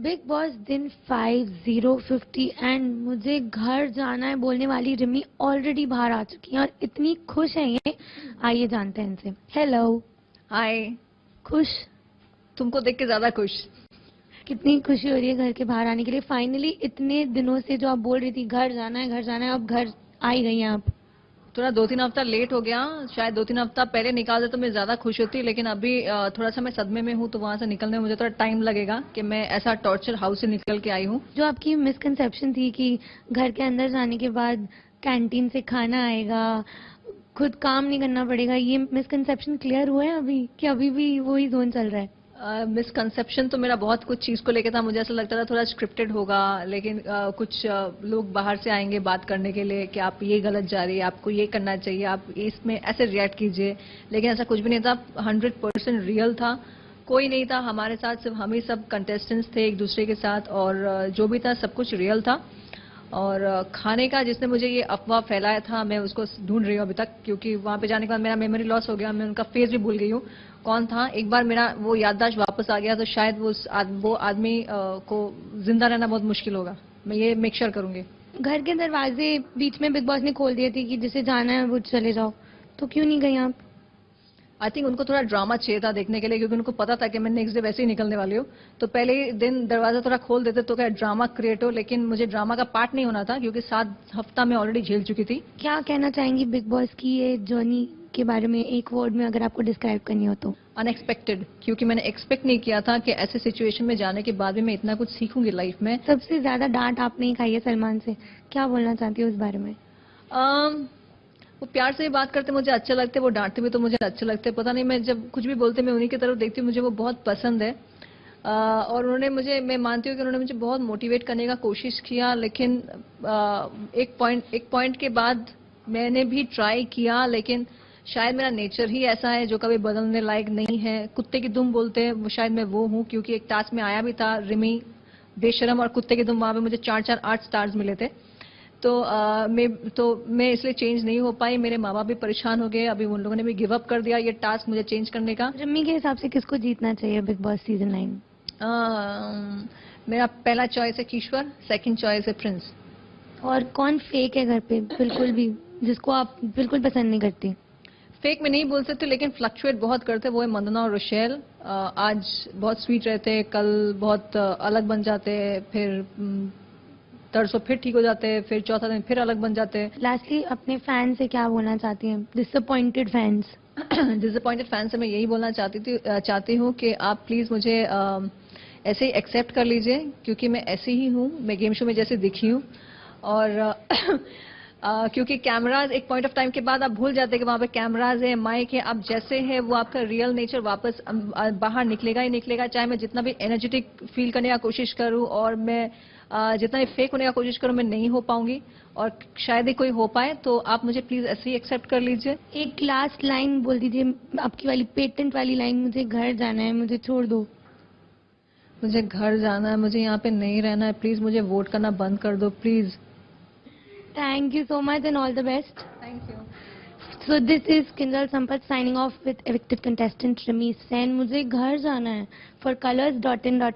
Big boss दिन 50 and मुझे घर जाना है बोलने वाली रिमी ऑलरेडी बाहर आ चुकी है और इतनी खुश है ये। आइए जानते हैं इनसे। हेलो। हाय। खुश? तुमको देख के ज्यादा खुश। कितनी खुशी हो रही है घर के बाहर आने के लिए? फाइनली इतने दिनों से जो आप बोल रही थी घर जाना है घर जाना है, अब घर आ ही गई हैं आप। थोड़ा 2-3 हफ्ता लेट हो गया, शायद 2-3 हफ्ता पहले निकाल दे तो मैं ज्यादा खुश होती, लेकिन अभी थोड़ा सा मैं सदमे में हूँ, तो वहां से निकलने में मुझे थोड़ा टाइम लगेगा कि मैं ऐसा टॉर्चर हाउस से निकल के आई हूँ। जो आपकी मिसकंसेप्शन थी कि घर के अंदर जाने के बाद कैंटीन से खाना आएगा, खुद काम नहीं करना पड़ेगा, ये मिसकंसेप्शन क्लियर हुआ है अभी कि अभी भी वही जोन चल रहा है? मिसकंसेप्शन तो मेरा बहुत कुछ चीज को लेकर था, मुझे ऐसा लगता था थोड़ा स्क्रिप्टेड होगा, लेकिन कुछ लोग बाहर से आएंगे बात करने के लिए कि आप ये गलत जा रही है, आपको ये करना चाहिए, आप इसमें ऐसे रिएक्ट कीजिए, लेकिन ऐसा कुछ भी नहीं था। 100% रियल था, कोई नहीं था हमारे साथ, सिर्फ हम ही सब कंटेस्टेंट्स थे एक दूसरे के साथ, और जो भी था सब कुछ रियल था। और खाने का जिसने मुझे ये अफवाह फैलाया था, मैं उसको ढूंढ रही हूँ अभी तक, क्योंकि वहां पे जाने के बाद मेरा मेमोरी लॉस हो गया, मैं उनका फेस भी भूल गई हूँ कौन था। एक बार मेरा वो याददाश्त वापस आ गया तो शायद वो आदमी को जिंदा रहना बहुत मुश्किल होगा। मैं ये मेक श्योर करूंगी। घर के दरवाजे बीच में बिग बॉस ने खोल दिए थे कि जिसे जाना है वो चले जाओ, तो क्यों नहीं गई आप? आई थिंक उनको थोड़ा ड्रामा चाहिए था देखने के लिए, क्योंकि उनको पता था कि मैं नेक्स्ट डे वैसे ही निकलने वाली हूँ, तो पहले ही दिन दरवाजा थोड़ा खोल देते तो क्या ड्रामा क्रिएट हो, लेकिन मुझे ड्रामा का पार्ट नहीं होना था, क्योंकि 7 हफ्ता मैं ऑलरेडी झेल चुकी थी। क्या कहना चाहेंगी बिग बॉस की ये जर्नी के बारे में, एक वर्ड में अगर आपको डिस्क्राइब करनी हो तो? अनएक्सपेक्टेड, क्योंकि मैंने एक्सपेक्ट नहीं किया था कि ऐसे सिचुएशन में जाने के बाद भी मैं इतना कुछ सीखूंगी लाइफ में। सबसे ज्यादा डांट आपने ही खाई है सलमान से, क्या बोलना चाहती हो उस बारे में? वो प्यार से भी बात करते मुझे अच्छे लगते, वो डांटते भी तो मुझे अच्छे लगते। पता नहीं, मैं जब कुछ भी बोलते मैं उन्हीं की तरफ देखती हूँ, मुझे वो बहुत पसंद है। और उन्होंने मुझे, मैं मानती हूँ कि उन्होंने मुझे बहुत मोटिवेट करने का कोशिश किया, लेकिन एक पॉइंट के बाद मैंने भी ट्राई किया, लेकिन शायद मेरा नेचर ही ऐसा है जो कभी बदलने लायक नहीं है। कुत्ते की दुम बोलते हैं, वो शायद मैं वो हूँ, क्योंकि एक टास्क में आया भी था रिमी, बेशरम और कुत्ते की दुम, वहां पे मुझे 4-4 8 स्टार्स मिले थे। मैं इसलिए चेंज नहीं हो पाई, मेरे माँ बाप भी परेशान हो गए, अभी उन लोगों ने भी गिव अप कर दिया ये टास्क मुझे चेंज करने का। रिमी के हिसाब से किसको जीतना चाहिए बिग बॉस सीजन 9? मेरा पहला चॉइस है किश्वर, सेकंड चॉइस है प्रिंस। और कौन फेक है घर पे बिल्कुल भी, जिसको आप बिल्कुल पसंद नहीं करती? फेक में नहीं बोल सकते, लेकिन फ्लक्चुएट बहुत करते, वो है मंदना और रोशेल। आज बहुत स्वीट रहते, कल बहुत अलग बन जाते, फिर तरसों फिर ठीक हो जाते हैं, फिर चौथा दिन फिर अलग बन जाते हैं। लास्टली अपने फैन से क्या बोलना चाहती हैं, डिसअपॉइंटेड फैंस? डिसअपॉइंटेड फैन से मैं यही बोलना चाहती हूँ कि आप प्लीज मुझे ऐसे ही एक्सेप्ट कर लीजिए, क्योंकि मैं ऐसी ही हूँ, मैं गेम शो में जैसे दिखी हूँ। और क्योंकि कैमराज एक पॉइंट ऑफ टाइम के बाद आप भूल जाते हैं कि वहां पे कैमराज है, माइक है, आप जैसे है वो आपका रियल नेचर वापस बाहर निकलेगा ही निकलेगा। चाहे मैं जितना भी एनर्जेटिक फील करने का कोशिश करूं, और मैं जितना भी फेक होने का कोशिश करूं, मैं नहीं हो पाऊंगी, और शायद ही कोई हो पाए, तो आप मुझे प्लीज ऐसे ही एक्सेप्ट कर लीजिए। एक लास्ट लाइन बोल दीजिए, आपकी वाली पेटेंट वाली लाइन, मुझे घर जाना है, मुझे छोड़ दो। मुझे घर जाना है, मुझे यहाँ पे नहीं रहना है, प्लीज मुझे वोट करना बंद कर दो please. Thank you so much and all the best. Thank you. So this is Kinjal Sampath signing off with evicted contestant Rami Sen. मुझे घर जाना है for colors.in.